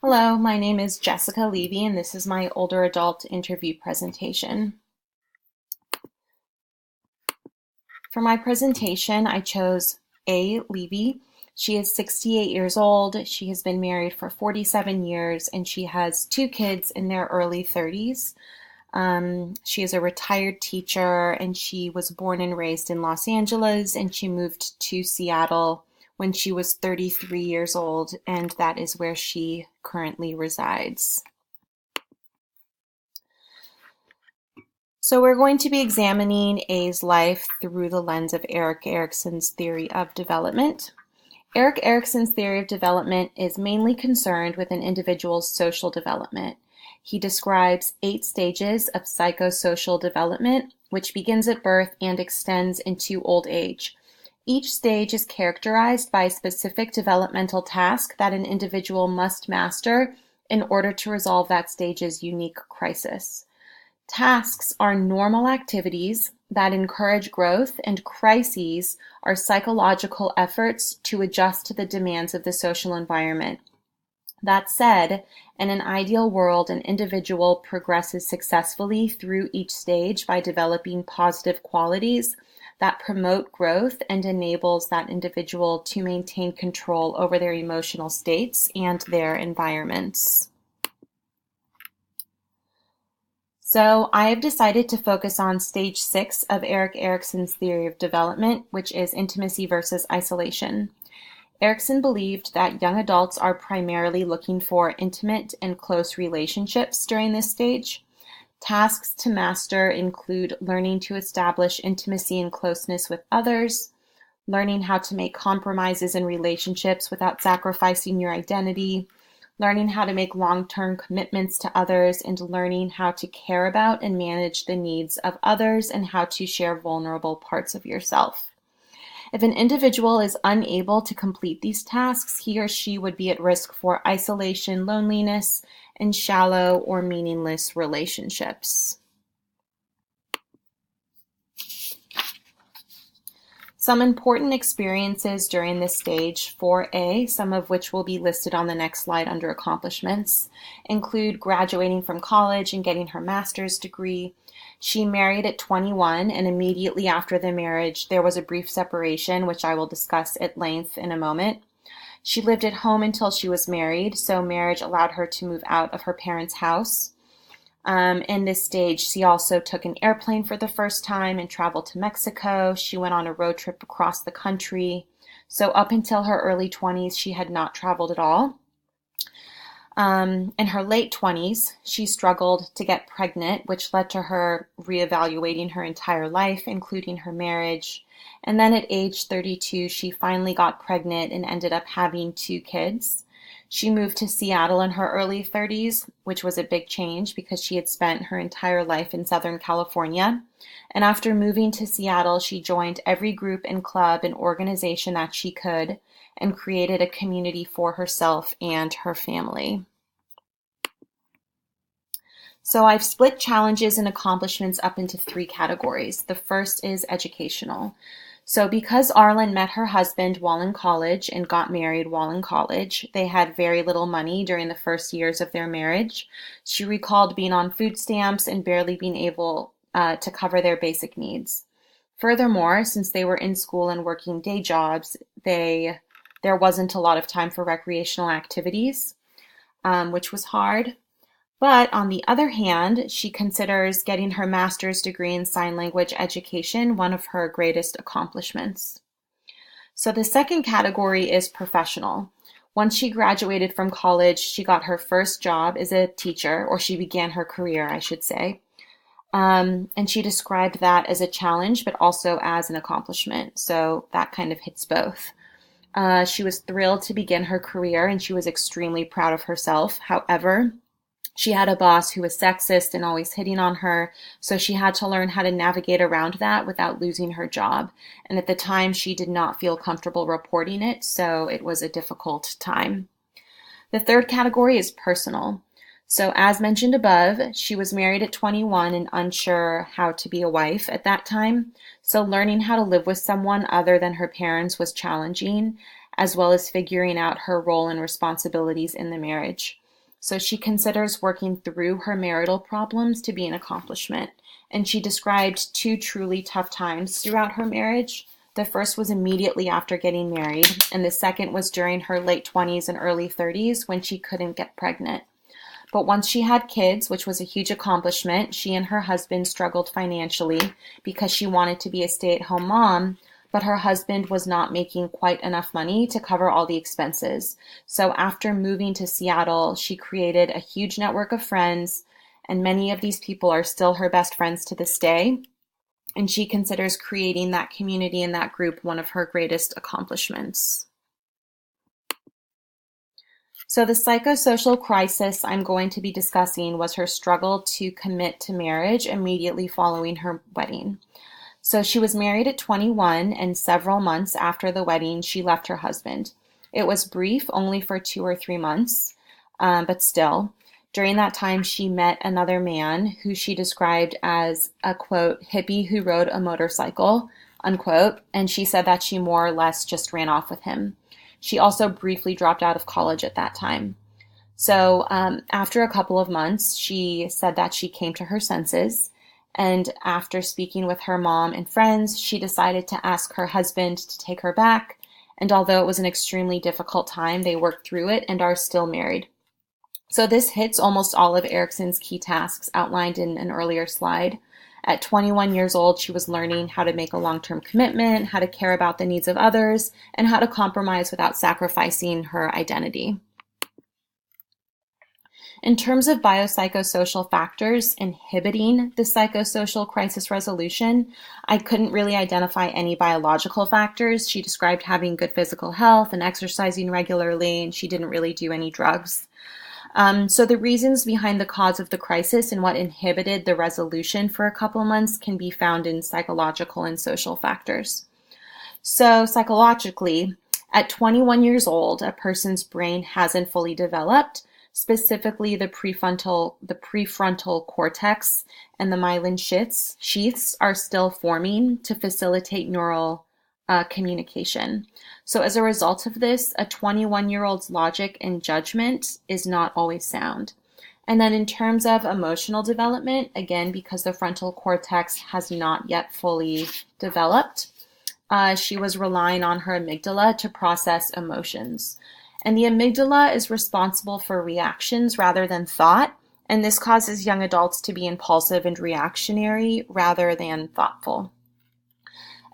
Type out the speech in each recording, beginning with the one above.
Hello, my name is Jessica Levy, and this is my older adult interview presentation. For my presentation, I chose A. Levy. She is 68 years old. She has been married for 47 years, and she has two kids in their early 30s. She is a retired teacher, and she was born and raised in Los Angeles, and she moved to Seattle when she was 33 years old, and that is where she currently resides. So we're going to be examining A's life through the lens of Erik Erikson's theory of development. Erik Erikson's theory of development is mainly concerned with an individual's social development. He describes 8 stages of psychosocial development, which begins at birth and extends into old age. Each stage is characterized by a specific developmental task that an individual must master in order to resolve that stage's unique crisis. Tasks are normal activities that encourage growth, and crises are psychological efforts to adjust to the demands of the social environment. That said, in an ideal world, an individual progresses successfully through each stage by developing positive qualities that promote growth and enables that individual to maintain control over their emotional states and their environments. So I have decided to focus on stage 6 of Erik Erikson's theory of development, which is intimacy versus isolation. Erikson believed that young adults are primarily looking for intimate and close relationships during this stage. Tasks to master include learning to establish intimacy and closeness with others, learning how to make compromises in relationships without sacrificing your identity, learning how to make long-term commitments to others, and learning how to care about and manage the needs of others and how to share vulnerable parts of yourself. If an individual is unable to complete these tasks, he or she would be at risk for isolation, loneliness, and shallow or meaningless relationships. Some important experiences during this stage for A, some of which will be listed on the next slide under accomplishments, include graduating from college and getting her master's degree. She married at 21, and immediately after the marriage, there was a brief separation, which I will discuss at length in a moment. She lived at home until she was married, so marriage allowed her to move out of her parents' house. In this stage, she also took an airplane for the first time and traveled to Mexico. She went on a road trip across the country. So up until her early 20s, she had not traveled at all. In her late 20s, she struggled to get pregnant, which led to her reevaluating her entire life, including her marriage. And then at age 32, she finally got pregnant and ended up having 2 kids. She moved to Seattle in her early 30s, which was a big change because she had spent her entire life in Southern California. And after moving to Seattle, she joined every group and club and organization that she could and created a community for herself and her family. So I've split challenges and accomplishments up into 3 categories. The first is educational. So because Arlen met her husband while in college and got married while in college, they had very little money during the first years of their marriage. She recalled being on food stamps and barely being able to cover their basic needs. Furthermore, since they were in school and working day jobs, there wasn't a lot of time for recreational activities, which was hard. But on the other hand, she considers getting her master's degree in sign language education one of her greatest accomplishments. So the second category is professional. Once she graduated from college, she got her first job as a teacher, or she began her career, I should say. And she described that as a challenge, but also as an accomplishment. So that kind of hits both. She was thrilled to begin her career, and she was extremely proud of herself. However, she had a boss who was sexist and always hitting on her, so she had to learn how to navigate around that without losing her job. And at the time, she did not feel comfortable reporting it, so it was a difficult time. The third category is personal. So as mentioned above, she was married at 21 and unsure how to be a wife at that time. So learning how to live with someone other than her parents was challenging, as well as figuring out her role and responsibilities in the marriage. So she considers working through her marital problems to be an accomplishment. And she described two truly tough times throughout her marriage. The first was immediately after getting married, and the second was during her late 20s and early 30s when she couldn't get pregnant. But once she had kids, which was a huge accomplishment, she and her husband struggled financially because she wanted to be a stay-at-home mom, but her husband was not making quite enough money to cover all the expenses. So after moving to Seattle, she created a huge network of friends, and many of these people are still her best friends to this day. And she considers creating that community and that group one of her greatest accomplishments. So the psychosocial crisis I'm going to be discussing was her struggle to commit to marriage immediately following her wedding. So she was married at 21, and several months after the wedding, she left her husband. It was brief, only for 2 or 3 months, but still. During that time, she met another man who she described as a, quote, hippie who rode a motorcycle, unquote, and she said that she more or less just ran off with him. She also briefly dropped out of college at that time. So after a couple of months, she said that she came to her senses. And after speaking with her mom and friends, she decided to ask her husband to take her back. And although it was an extremely difficult time, they worked through it and are still married. So this hits almost all of Erikson's key tasks outlined in an earlier slide. At 21 years old, she was learning how to make a long-term commitment, how to care about the needs of others, and how to compromise without sacrificing her identity. In terms of biopsychosocial factors inhibiting the psychosocial crisis resolution, I couldn't really identify any biological factors. She described having good physical health and exercising regularly, and she didn't really do any drugs. So the reasons behind the cause of the crisis and what inhibited the resolution for a couple months can be found in psychological and social factors. So psychologically, at 21 years old, a person's brain hasn't fully developed. Specifically, the prefrontal cortex and the myelin sheaths are still forming to facilitate neural communication. So as a result of this, a 21-year-old's logic and judgment is not always sound. And then in terms of emotional development, again, because the frontal cortex has not yet fully developed, she was relying on her amygdala to process emotions. And the amygdala is responsible for reactions rather than thought, and this causes young adults to be impulsive and reactionary rather than thoughtful.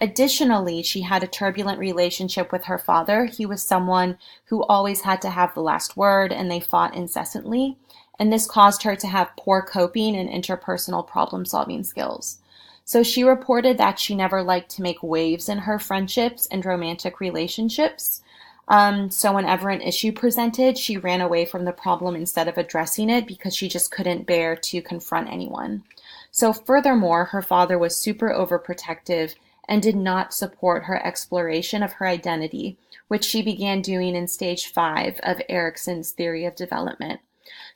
Additionally, she had a turbulent relationship with her father. He was someone who always had to have the last word, and they fought incessantly. And this caused her to have poor coping and interpersonal problem-solving skills. So she reported that she never liked to make waves in her friendships and romantic relationships. So whenever an issue presented, she ran away from the problem instead of addressing it because she just couldn't bear to confront anyone. So furthermore, her father was super overprotective and did not support her exploration of her identity, which she began doing in stage 5 of Erikson's theory of development.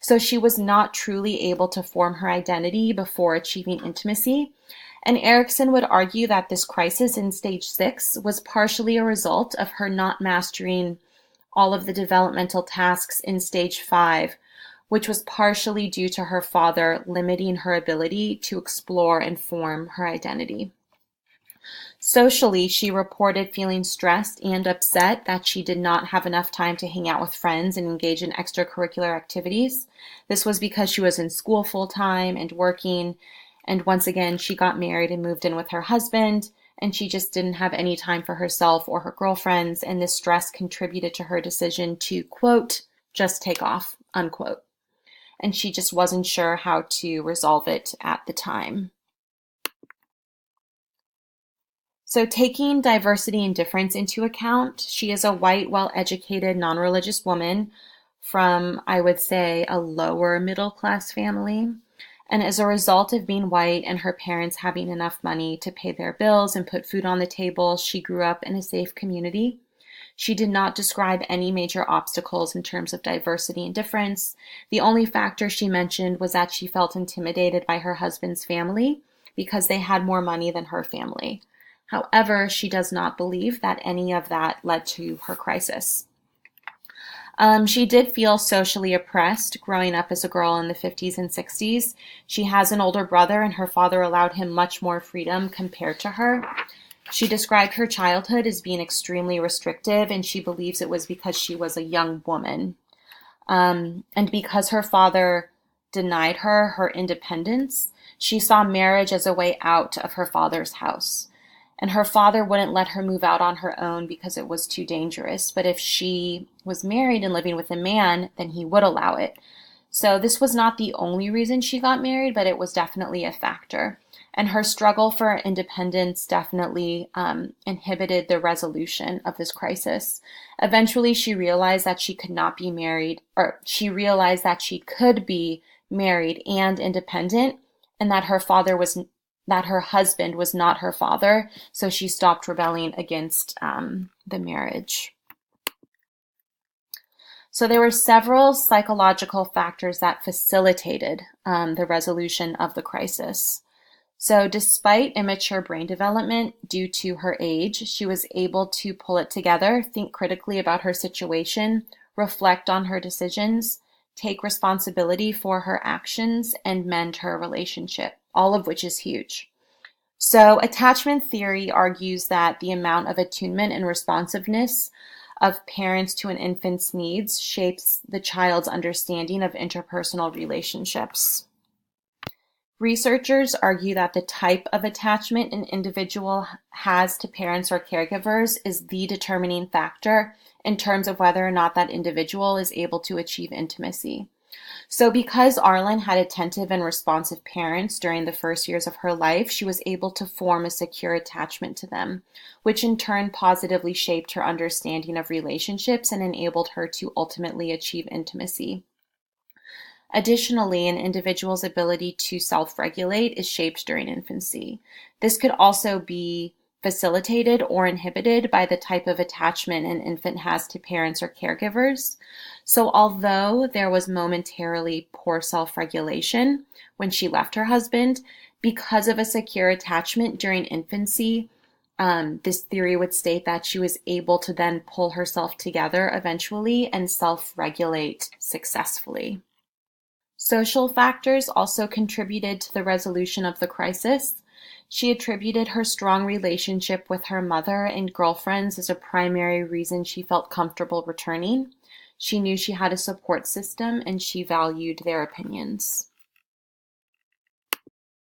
So she was not truly able to form her identity before achieving intimacy. And Erikson would argue that this crisis in stage 6 was partially a result of her not mastering all of the developmental tasks in stage 5, which was partially due to her father limiting her ability to explore and form her identity. Socially, she reported feeling stressed and upset that she did not have enough time to hang out with friends and engage in extracurricular activities. This was because she was in school full-time and working, and once again, she got married and moved in with her husband, and she just didn't have any time for herself or her girlfriends, and this stress contributed to her decision to, quote, just take off, unquote. And she just wasn't sure how to resolve it at the time. So taking diversity and difference into account, she is a white, well-educated, non-religious woman from, I would say, a lower middle-class family. And as a result of being white and her parents having enough money to pay their bills and put food on the table, she grew up in a safe community. She did not describe any major obstacles in terms of diversity and difference. The only factor she mentioned was that she felt intimidated by her husband's family because they had more money than her family. However, she does not believe that any of that led to her crisis. She did feel socially oppressed growing up as a girl in the 50s and 60s. She has an older brother, and her father allowed him much more freedom compared to her. She described her childhood as being extremely restrictive, and she believes it was because she was a young woman. And because her father denied her her independence, she saw marriage as a way out of her father's house. And her father wouldn't let her move out on her own because it was too dangerous. But if she was married and living with a man, then he would allow it. So this was not the only reason she got married, but it was definitely a factor. And her struggle for independence definitely inhibited the resolution of this crisis. Eventually, she realized that she could not be married, or she realized that she could be married and independent, and that her husband was not her father. So she stopped rebelling against the marriage. So there were several psychological factors that facilitated the resolution of the crisis. So despite immature brain development due to her age, she was able to pull it together, think critically about her situation, reflect on her decisions, take responsibility for her actions, and mend her relationship, all of which is huge. So attachment theory argues that the amount of attunement and responsiveness of parents to an infant's needs shapes the child's understanding of interpersonal relationships. Researchers argue that the type of attachment an individual has to parents or caregivers is the determining factor in terms of whether or not that individual is able to achieve intimacy. So because Arlen had attentive and responsive parents during the first years of her life, she was able to form a secure attachment to them, which in turn positively shaped her understanding of relationships and enabled her to ultimately achieve intimacy. Additionally, an individual's ability to self-regulate is shaped during infancy. This could also be facilitated or inhibited by the type of attachment an infant has to parents or caregivers. So although there was momentarily poor self-regulation when she left her husband, because of a secure attachment during infancy, this theory would state that she was able to then pull herself together eventually and self-regulate successfully. Social factors also contributed to the resolution of the crisis. She attributed her strong relationship with her mother and girlfriends as a primary reason she felt comfortable returning. She knew she had a support system and she valued their opinions.